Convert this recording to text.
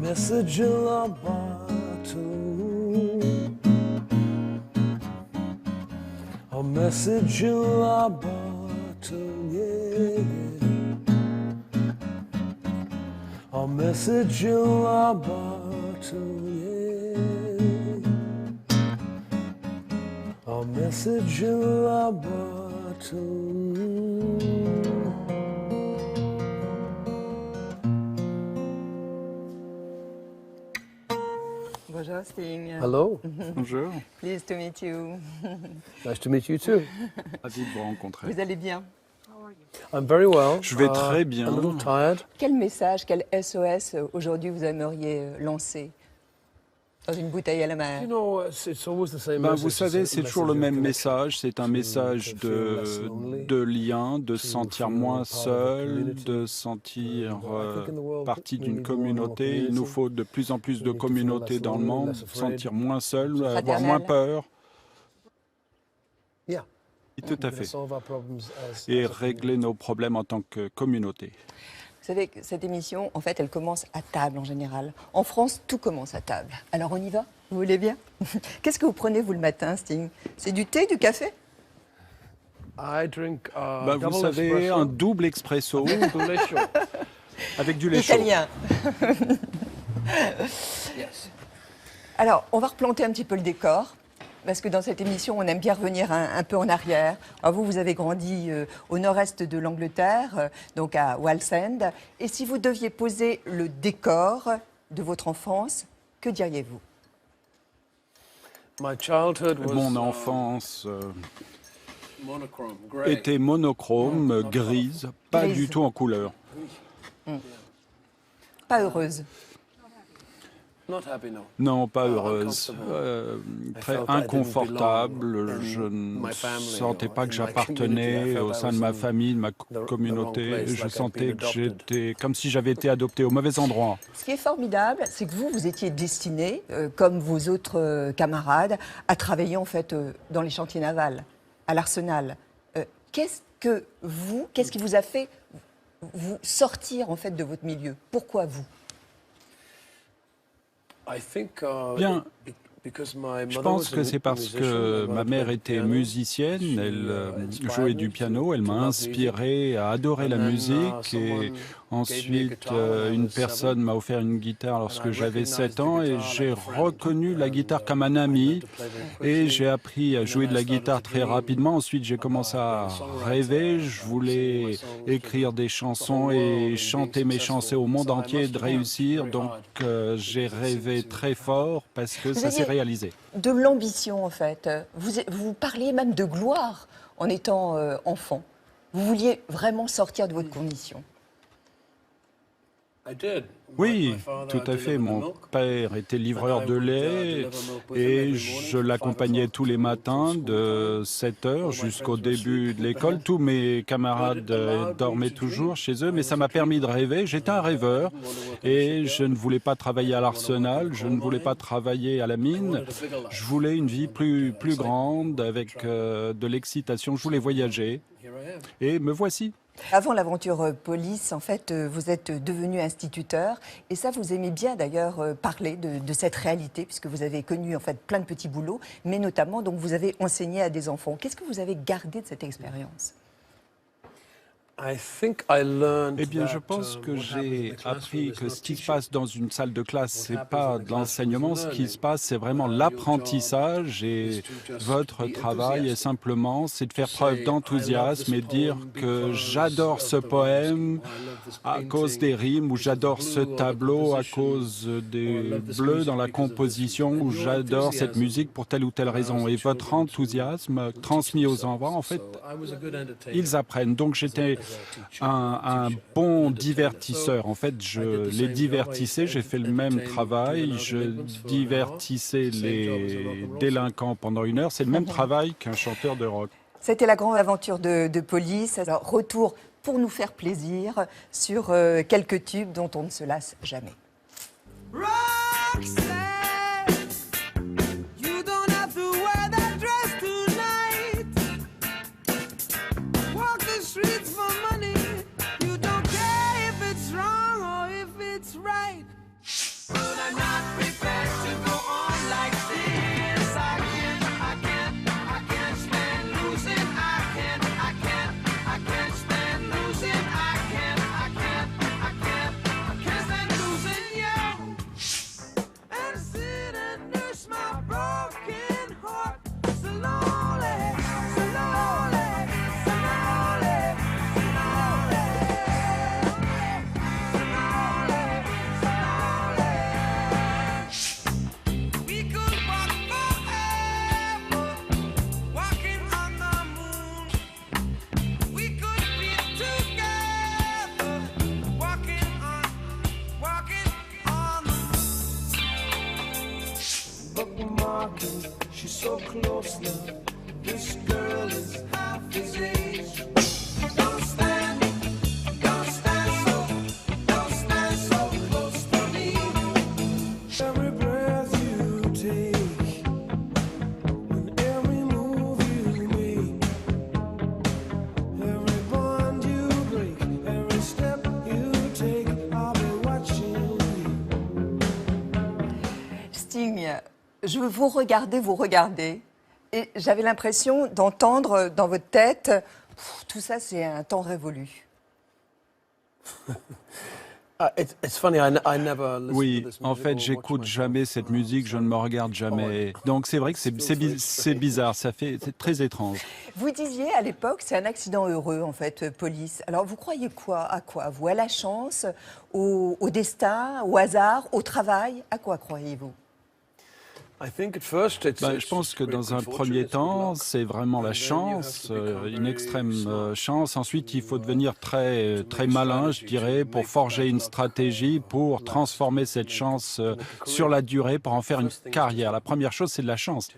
message in a bottle, a message in a bottle, yeah, a message in a bottle, yeah, a message in a bottle. Bonjour Sting. Hello. Bonjour. Pleased to meet you. Nice to meet you too. Ravi de vous rencontrer. Vous allez bien? I'm very well. Je vais très bien. A little tired. Quel message, quel SOS aujourd'hui vous aimeriez lancer dans une bouteille à la mer? You know, it's always the same Ben, message. vous savez, c'est toujours le même message. message. C'est un message de lien, de se sentir moins seul, de sentir partie d'une communauté. Il nous faut de plus en plus de communautés dans le monde, se sentir moins seul, avoir moins peur. Yeah. Tout à fait. Solve our problems Et as a régler nos problèmes en tant que communauté. Vous savez que cette émission, en fait, elle commence à table en général. En France, tout commence à table. Alors on y va? Vous voulez bien? Qu'est-ce que vous prenez, vous, le matin, Sting? C'est du thé, du café? I drink Ben, vous savez, un double expresso avec du lait chaud. Italien. Yes. Alors, on va replanter un petit peu le décor. Parce que dans cette émission, on aime bien revenir un peu en arrière. Alors vous avez grandi au nord-est de l'Angleterre, donc à Wallsend. Et si vous deviez poser le décor de votre enfance, que diriez-vous? My childhood was, Mon enfance monochrome, grey. était monochrome, grise, pas Grise. du tout en couleur. Pas heureuse. Not happy, no. Non, pas heureuse. Très felt I didn't inconfortable. belong Je in ne my family sentais or pas in que my j'appartenais community. I au felt sein I de ma was in famille, de ma wrong communauté. place, Je like I'd sentais been que adopted. j'étais comme si j'avais été adopté au mauvais endroit. Ce qui est formidable, c'est que vous étiez destiné, comme vos autres camarades, à travailler en fait dans les chantiers navals, à l'Arsenal. Qu'est-ce qui vous a fait vous sortir en fait de votre milieu? Pourquoi vous? I think, Bien. because my Je mother pense was que a c'est parce musician, que my ma mother mère played était piano. musicienne, She, elle inspired jouait me du piano, elle to m'a love music. inspiré à adorer la And then, musique et someone gave me a ensuite guitar when I une was personne 7. m'a offert une guitare lorsque And I j'avais recognized 7 the ans et guitar j'ai like a friend. reconnu la guitare comme un I ami learned to play very et quickly. j'ai appris à And jouer then de I la started guitare to très dream rapidement. Ensuite j'ai commencé à about being a songwriter, rêver, je singing voulais my songs to écrire des chansons et chanter mes chansons au monde entier, de réussir. Donc j'ai rêvé très fort parce que ça s'est aviez réalisé. de l'ambition en fait. Vous parliez même de gloire en étant enfant. Vous vouliez vraiment sortir de votre condition. I did. Oui, My father tout à fait. delivered the Mon milk. père était livreur And I de would, lait deliver milk with him et every je morning from l'accompagnais 5 tous les o'clock matins to de school 7 All heures my jusqu'au friends were début asleep de l'école. Tous mes camarades dormaient toujours chez eux, mais ça m'a permis de rêver. J'étais un rêveur et je ne voulais pas travailler à l'Arsenal, je ne voulais pas travailler à la mine. Je voulais une vie plus grande avec de l'excitation. Je voulais voyager Here I am. et me voici. Avant l'aventure police, en fait, vous êtes devenu instituteur. Et ça, vous aimez bien d'ailleurs parler de cette réalité, puisque vous avez connu en fait plein de petits boulots, mais notamment, donc, vous avez enseigné à des enfants. Qu'est-ce que vous avez gardé de cette expérience? I think I learned Eh bien, je that, pense que what happens in j'ai the classroom appris is que not ce qui se teaching. passe dans une salle de classe, c'est happens pas in the de classroom l'enseignement. is Ce qui learning. se passe, c'est vraiment Your l'apprentissage job et is to just votre be travail est enthusiastic. simplement, c'est de faire To preuve say, d'enthousiasme I et love dire this que poem j'adore because ce of the rhymes, poème or I love this à cause des painting rimes, ou because of j'adore the ce blue or the tableau à composition, cause or I des love this bleus music dans la because of this composition, reason. ou And your j'adore cette enthusiasm musique pour telle ou telle allows raison. the Et votre children to enthousiasme teach transmis aux themselves. enfants, en fait, So I was a good entertainer ils apprennent. Donc j'étais un bon divertisseur. En fait, je les divertissais, j'ai fait le même travail, je divertissais les délinquants pendant 1 heure. C'est le même travail qu'un chanteur de rock. C'était la grande aventure de police. Alors, retour pour nous faire plaisir sur quelques tubes dont on ne se lasse jamais. Roxanne, you don't have to wear that dress tonight. Walk the streets for money. You don't care if it's wrong or if it's right. Je vous regardais, et j'avais l'impression d'entendre dans votre tête, tout ça c'est un temps révolu. It's funny, I never listen to Oui, this en music fait, or watch j'écoute myself. jamais cette musique, je ne me regarde jamais. Donc c'est vrai que c'est bizarre, c'est très étrange. Vous disiez à l'époque, c'est un accident heureux en fait, police. Alors vous croyez à quoi vous, à la chance, au destin, au hasard, au travail? À quoi croyez-vous? I think at first Je pense que dans un premier temps, c'est vraiment la chance, une extrême chance. Ensuite, il faut devenir très malin, je dirais, pour forger une stratégie, pour transformer cette chance sur la durée, pour en faire une carrière. La première chose, c'est de la chance.